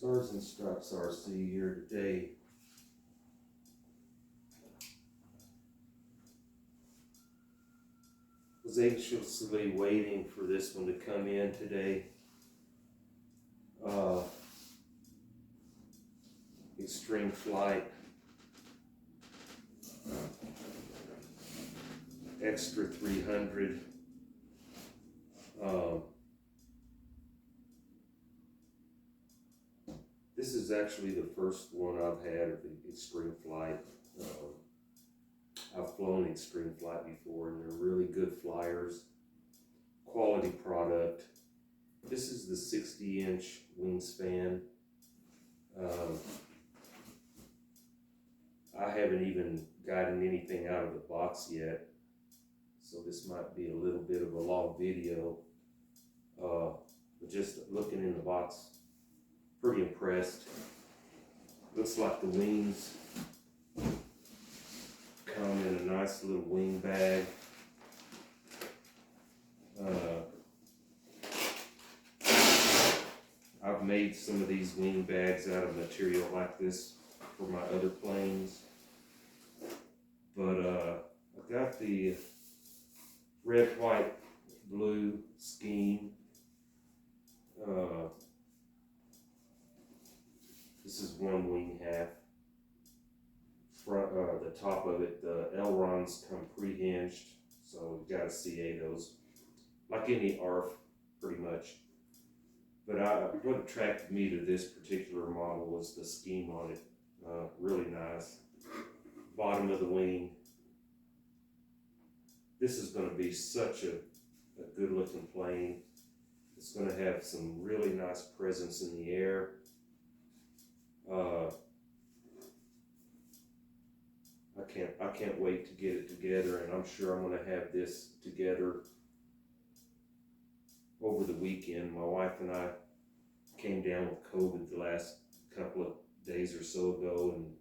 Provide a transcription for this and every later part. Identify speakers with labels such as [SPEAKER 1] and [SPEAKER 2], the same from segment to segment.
[SPEAKER 1] Stars and Stripes RC here today. Was anxiously waiting for this one to come in today. Extreme Flight Extra 300. This is actually the first one I've had of the Extreme Flight. I've flown Extreme Flight before, and they're really good flyers. Quality product. This is the 60-inch wingspan. I haven't even gotten anything out of the box yet, so this might be a little bit of a long video. But just looking in the box, pretty impressed. Looks like the wings come in a nice little wing bag. I've made some of these wing bags out of material like this for my other planes, but I've got the red, white, blue scheme. This is one wing half. Front, the top of it, the ailerons come pre-hinged, so you've got to CA those, like any ARF, pretty much. But what attracted me to this particular model was the scheme on it. Really nice. Bottom of the wing. This is going to be such a good looking plane. It's going to have some really nice presence in the air. I can't wait to get it together, and I'm sure I'm going to have this together over the weekend. My wife and I came down with COVID the last couple of days or so ago, and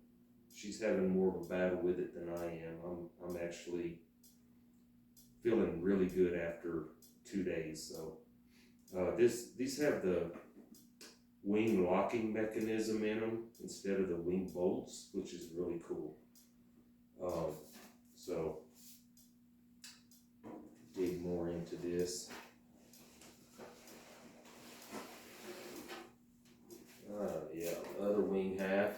[SPEAKER 1] she's having more of a battle with it than I am. I'm actually feeling really good after 2 days. So these have the wing locking mechanism in them instead of the wing bolts, which is really cool. So dig more into this. Yeah, the other wing half.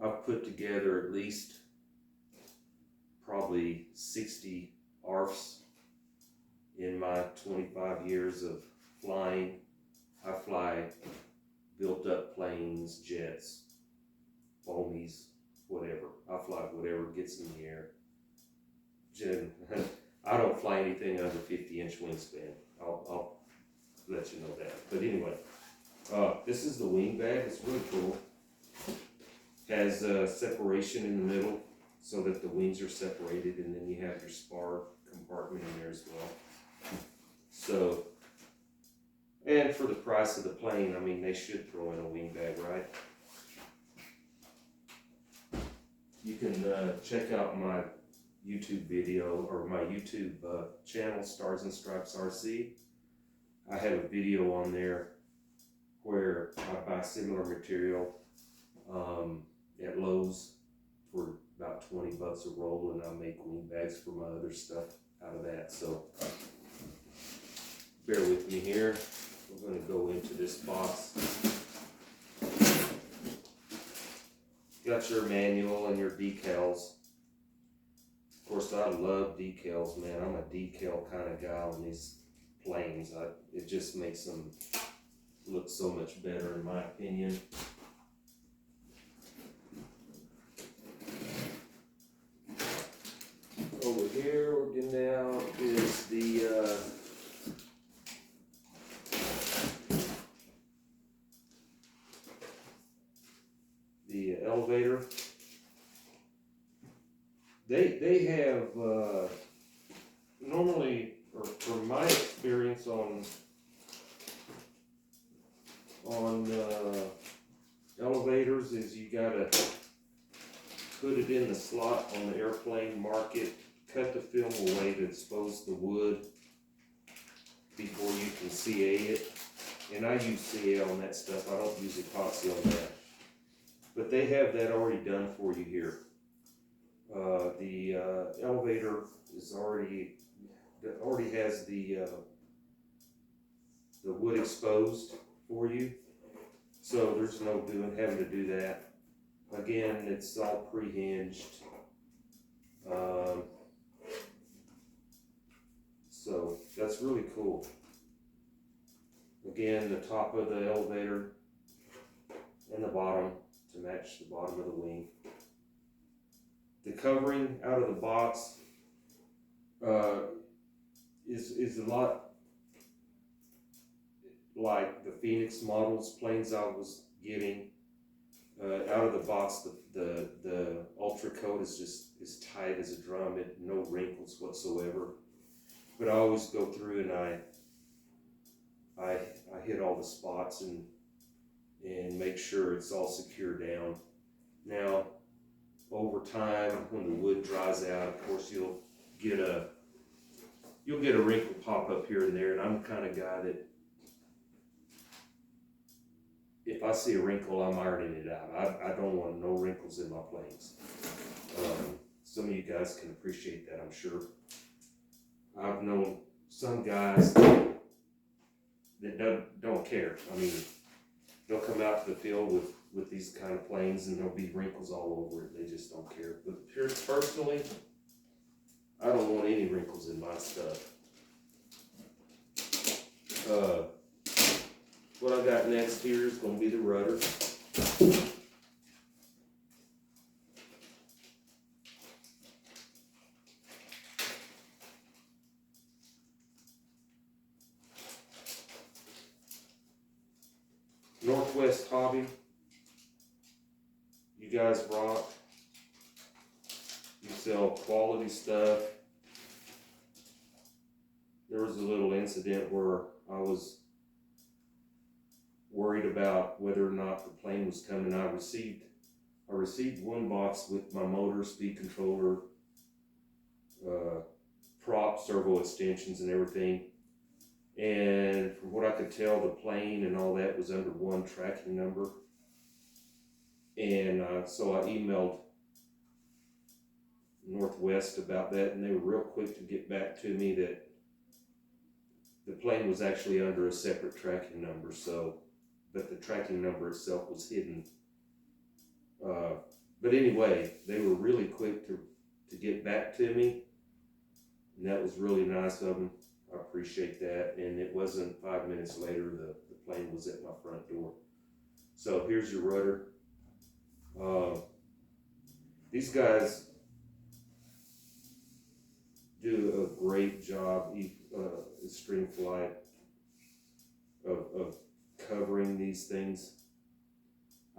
[SPEAKER 1] I've put together at least probably 60 ARFs in my 25 years of flying. I fly built up planes, jets, foamies, whatever. I fly whatever gets in the air. I don't fly anything under 50-inch wingspan. I'll let you know that. But anyway, this is the wing bag. It's really cool. Has separation in the middle so that the wings are separated, and then you have your spar compartment in there as well. So, and for the price of the plane, I mean, they should throw in a wing bag, right? You can check out my YouTube video, or my YouTube channel, Stars and Stripes RC. I have a video on there where I buy similar material at Lowe's for about 20 bucks a roll, and I make wing bags for my other stuff out of that. So bear with me here. We're going to go into this box. Got your manual and your decals. Of course, I love decals, man. I'm a decal kind of guy on these planes. It just makes them look so much better, in my opinion. Over here, we're getting out is the elevator. They have normally, or from my experience on elevators, is you gotta put it in the slot on the airplane, mark it, cut the film away to expose the wood before you can CA it. And I use CA on that stuff. I don't use epoxy on that. But they have that already done for you here. The elevator is already has the wood exposed for you. So there's no having to do that. Again, it's all pre-hinged. So that's really cool. Again, the top of the elevator and the bottom to match the bottom of the wing. The covering out of the box is a lot like the Phoenix models planes I was getting. Out of the box, the Ultra Coat is just as tight as a drum. No wrinkles whatsoever. But I always go through and I hit all the spots and make sure it's all secure down. Now, over time, when the wood dries out, of course you'll get a wrinkle pop up here and there. And I'm the kind of guy that if I see a wrinkle, I'm ironing it out. I don't want no wrinkles in my planes. Some of you guys can appreciate that, I'm sure. I've known some guys that don't care. I mean, they'll come out to the field with these kind of planes and there'll be wrinkles all over it. They just don't care. But here, personally, I don't want any wrinkles in my stuff. What I got next here is going to be the rudder. Northwest Hobby, you guys rock. You sell quality stuff. There was a little incident where I was worried about whether or not the plane was coming. I received one box with my motor, speed controller, prop, servo extensions and everything. And from what I could tell, the plane and all that was under one tracking number. And so I emailed Northwest about that, and they were real quick to get back to me that the plane was actually under a separate tracking number. But the tracking number itself was hidden. But anyway, they were really quick to get back to me, and that was really nice of them. I appreciate that. And it wasn't 5 minutes later, the plane was at my front door. So here's your rudder. These guys do a great job, Extreme Flight, of covering these things.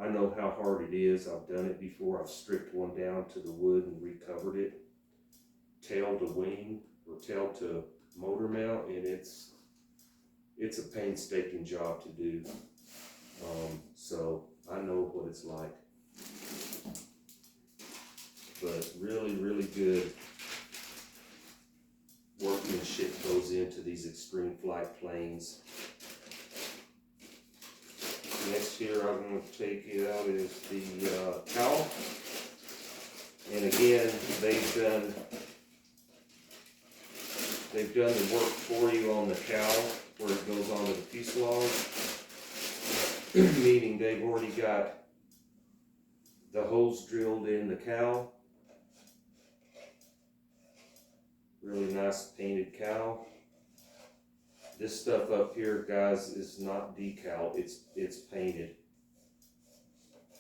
[SPEAKER 1] I know how hard it is. I've done it before. I've stripped one down to the wood and recovered it, tail to wing or tail to motor mount, and it's a painstaking job to do. So I know what it's like. But really, really good workmanship goes into these Extreme Flight planes. Next here I'm going to take you out is the cowl. And again, they've done the work for you on the cowl where it goes onto the fuselage. Meaning they've already got the holes drilled in the cowl. Really nice painted cowl. This stuff up here, guys, is not decal, it's painted.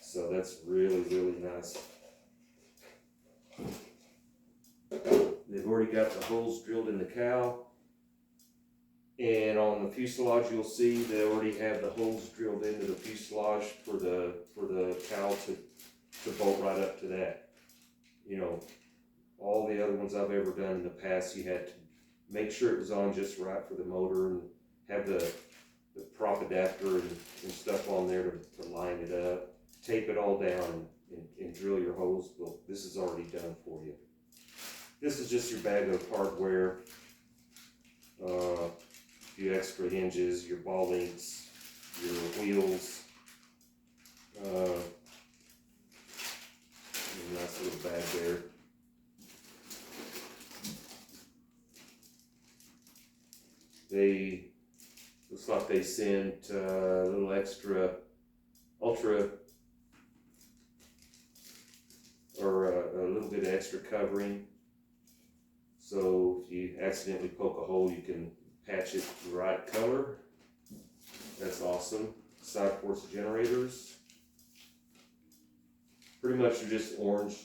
[SPEAKER 1] So that's really, really nice. They've already got the holes drilled in the cowl. And on the fuselage, you'll see they already have the holes drilled into the fuselage for the cowl to bolt right up to that. You know, all the other ones I've ever done in the past, you had to make sure it was on just right for the motor and have the prop adapter and stuff on there to line it up, tape it all down and drill your holes. Well, this is already done for you. this is just your bag of hardware. A few extra hinges, your ball links, your wheels. A nice little bag there. They, looks like they sent a little extra ultra, or a little bit of extra covering. So if you accidentally poke a hole, you can patch it the right color. That's awesome. Side ports generators. Pretty much they're just orange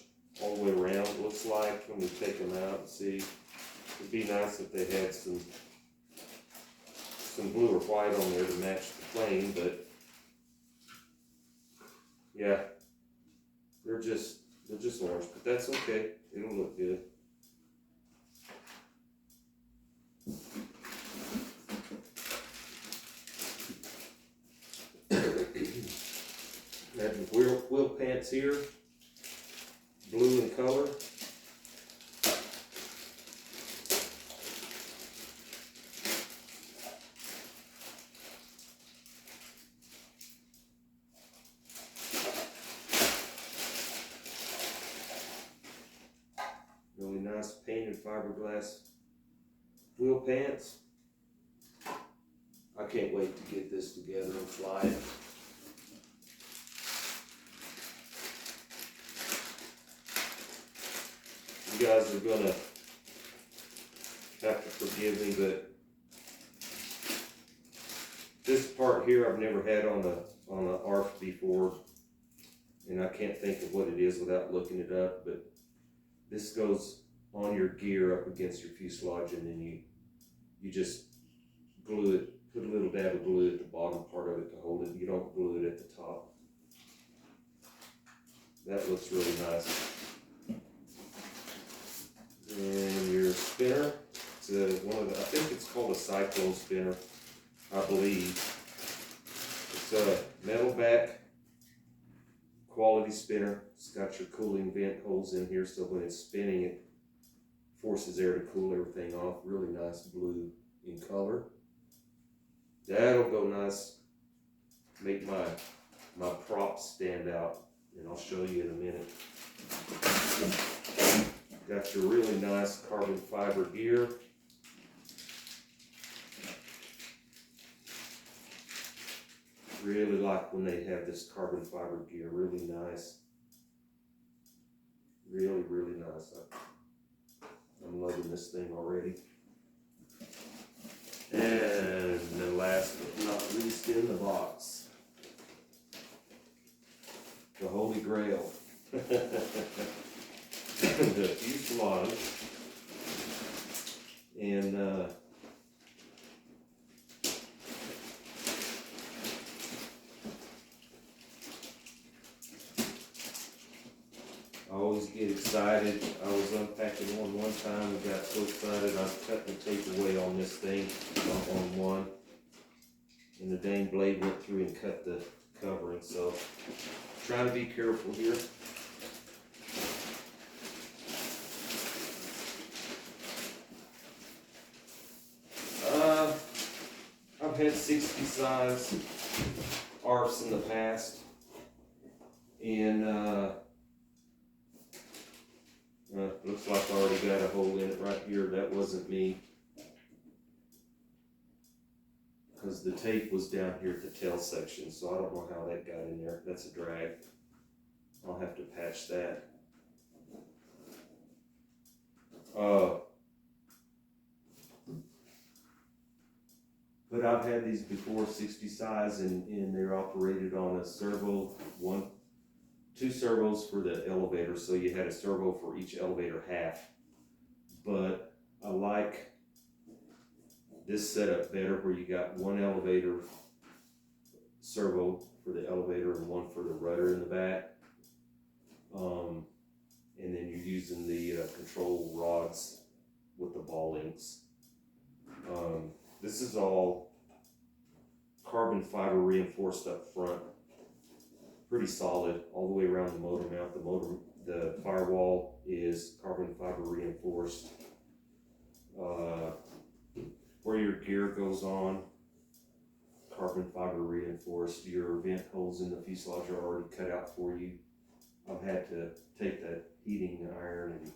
[SPEAKER 1] all the way around, it looks like, when we take them out and see. It'd be nice if they had some blue or white on there to match the plane, but yeah, they're just orange, but that's okay. It'll look good. Have the wheel pants here, blue in color. Really nice painted fiberglass wheel pants. I can't wait to get this together and fly it. You guys are gonna have to forgive me, but this part here I've never had on a ARC before, and I can't think of what it is without looking it up. But this goes on your gear up against your fuselage, and then you just glue it. Put a little dab of glue at the bottom part of it to hold it. You don't glue it at the top. That looks really nice. And your spinner, it's I think it's called a cyclone spinner, I believe. It's a metal back quality spinner. It's got your cooling vent holes in here, so when it's spinning, it forces air to cool everything off. Really nice blue in color. That'll go nice, make my props stand out, and I'll show you in a minute. Got your really nice carbon fiber gear. Really like when they have this carbon fiber gear, really nice. Really, really nice. I'm loving this thing already. And then last but not least in the box, the Holy Grail. The fuselage. And I always get excited. I was unpacking one time and got so excited I cut the tape away on this thing on one, and the dang blade went through and cut the covering. So trying to be careful here. I've had 60 size ARFs in the past, and looks like I already got a hole in it right here. That wasn't me, because the tape was down here at the tail section, so I don't know how that got in there. That's a drag. I'll have to patch that. But I've had these before, 60 size, and they're operated on a servo, two servos for the elevator, so you had a servo for each elevator half. But I like this setup better, where you got one elevator servo for the elevator and one for the rudder in the back. And then you're using the control rods with the ball links. This is all carbon fiber reinforced up front. Pretty solid all the way around the motor mount. The firewall is carbon fiber reinforced. Where your gear goes on, carbon fiber reinforced. Your vent holes in the fuselage are already cut out for you. I've had to take that heating iron and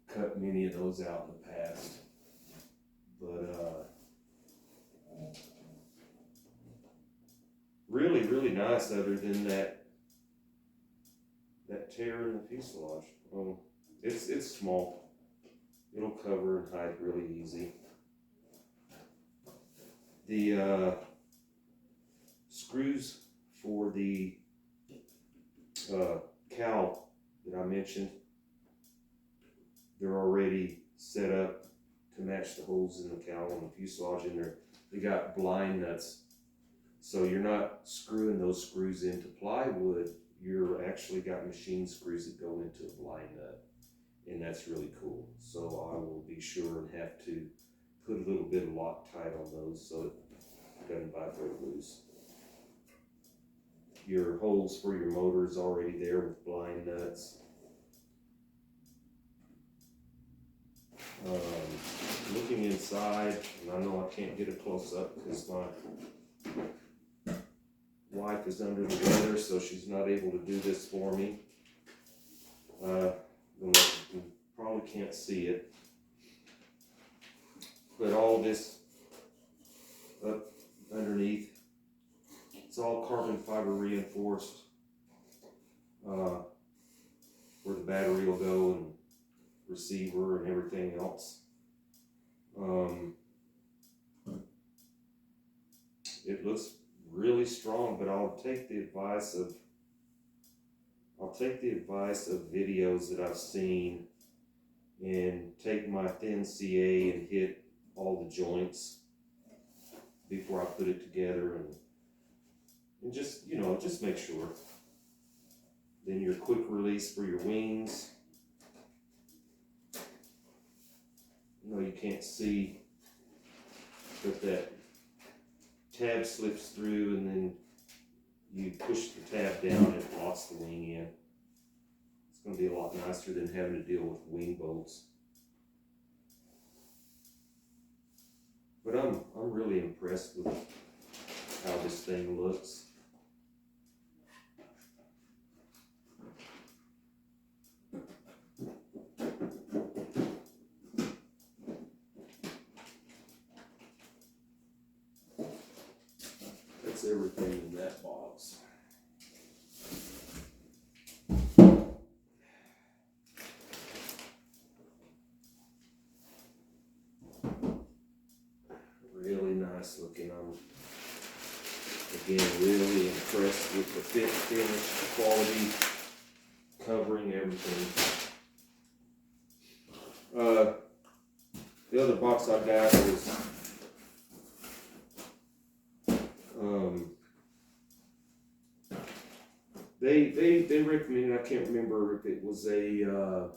[SPEAKER 1] cut many of those out in the past. But really, really nice other than that tear in the fuselage. It's small. It'll cover and hide really easy. The screws for the cowl that I mentioned, they're already set up to match the holes in the cowl and the fuselage in there. They got blind nuts, so you're not screwing those screws into plywood. You're actually got machine screws that go into a blind nut, and that's really cool. So I will be sure and have to put a little bit of Loctite on those so it doesn't vibrate loose. Your holes for your motor is already there with blind nuts. Looking inside, and I know I can't get a close up because my wife is under the weather, so she's not able to do this for me. You probably can't see it, but all this up underneath, it's all carbon fiber reinforced, where the battery will go and receiver and everything else. It looks really strong, but I'll take the advice of videos that I've seen and take my thin CA and hit all the joints before I put it together and just, just make sure. Then your quick release for your wings. You can't see, but that tab slips through and then you push the tab down and it locks the wing in. It's going to be a lot nicer than having to deal with wing bolts. But I'm really impressed with how this thing looks. That's everything in that box. Really nice looking. I'm again really impressed with the fit, finish, quality, covering everything. The other box I got was they recommended, I can't remember if it was a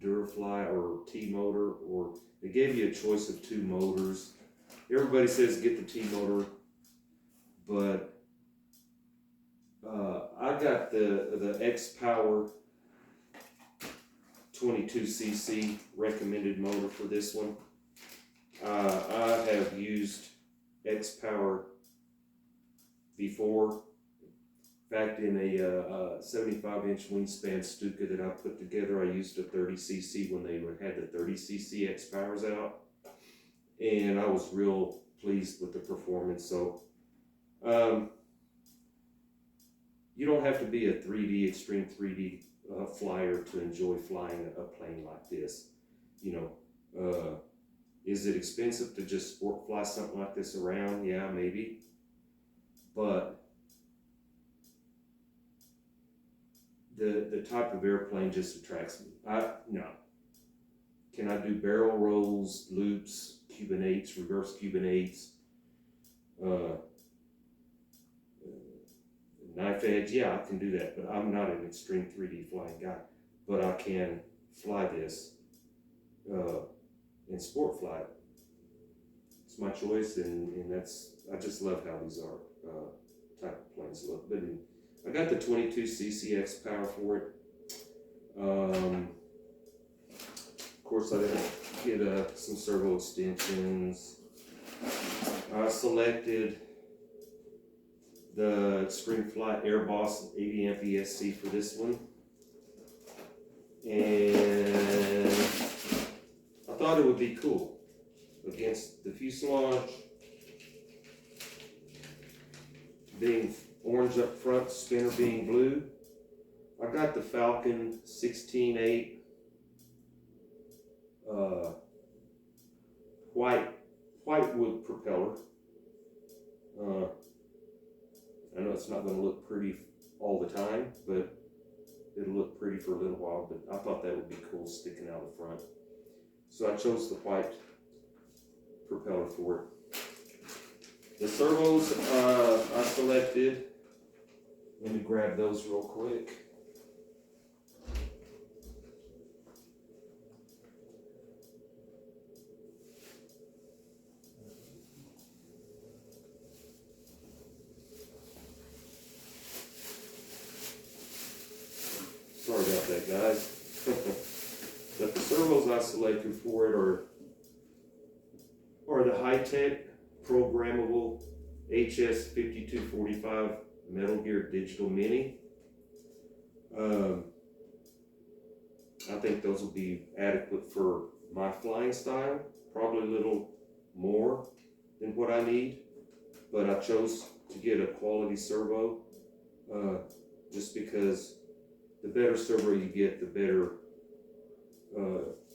[SPEAKER 1] Durafly or T motor, or they gave you a choice of two motors. Everybody says get the T motor, but I got the X Power 22cc recommended motor for this one. I have used X Power before. In fact, in a 75-inch wingspan Stuka that I put together, I used a 30cc when they had the 30cc X Powers out, and I was real pleased with the performance. So you don't have to be a 3D, extreme 3D flyer to enjoy flying a plane like this. Is it expensive to just sport fly something like this around? Yeah, maybe. But the type of airplane just attracts me. No. Can I do barrel rolls, loops, Cuban 8s, reverse Cuban 8s, knife edge? Yeah, I can do that, but I'm not an extreme 3D flying guy. But I can fly this and sport fly it. It's my choice, and I just love how these type of planes look. But I got the 22cc X Power for it. Of course, I did get some servo extensions. I selected the Extreme Flight Airboss 80 amp ESC for this one, and I thought it would be cool against the fuselage being orange up front, spinner being blue. I got the Falcon 16.8 white wood propeller. I know it's not going to look pretty all the time, but it'll look pretty for a little while. But I thought that would be cool sticking out the front, so I chose the white propeller for it. The servos I selected. Let me grab those real quick. Sorry about that, guys. But the servos I selected for it are the high-tech programmable HS 5245 Metal Gear Digital Mini. I think those will be adequate for my flying style, probably a little more than what I need, but I chose to get a quality servo just because the better servo you get, the better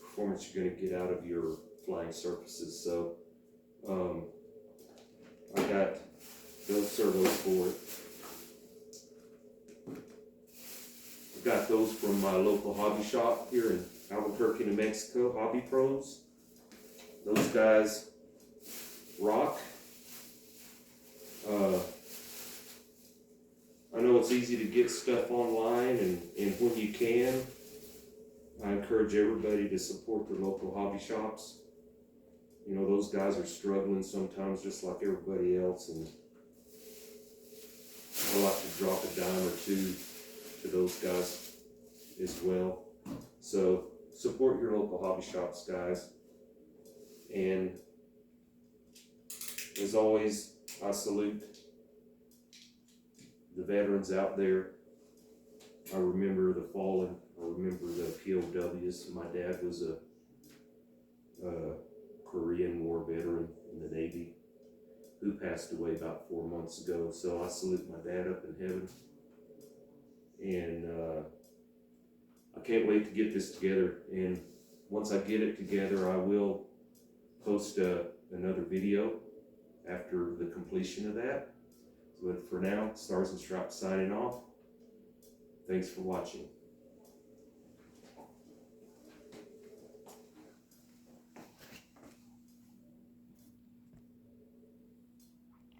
[SPEAKER 1] performance you're going to get out of your flying surfaces. So I got those servos for it. I got those from my local hobby shop here in Albuquerque, New Mexico, Hobby Pros. Those guys rock. I know it's easy to get stuff online, and when you can, I encourage everybody to support their local hobby shops. You know, those guys are struggling sometimes just like everybody else, and I like to drop a dime or two to those guys as well. So support your local hobby shops, guys. And as always, I salute the veterans out there. I remember the fallen. I remember the POWs. My dad was a Korean War veteran in the Navy who passed away about 4 months ago. So I salute my dad up in heaven. And I can't wait to get this together. And once I get it together, I will post another video after the completion of that. But for now, Stars and Stripes signing off. Thanks for watching.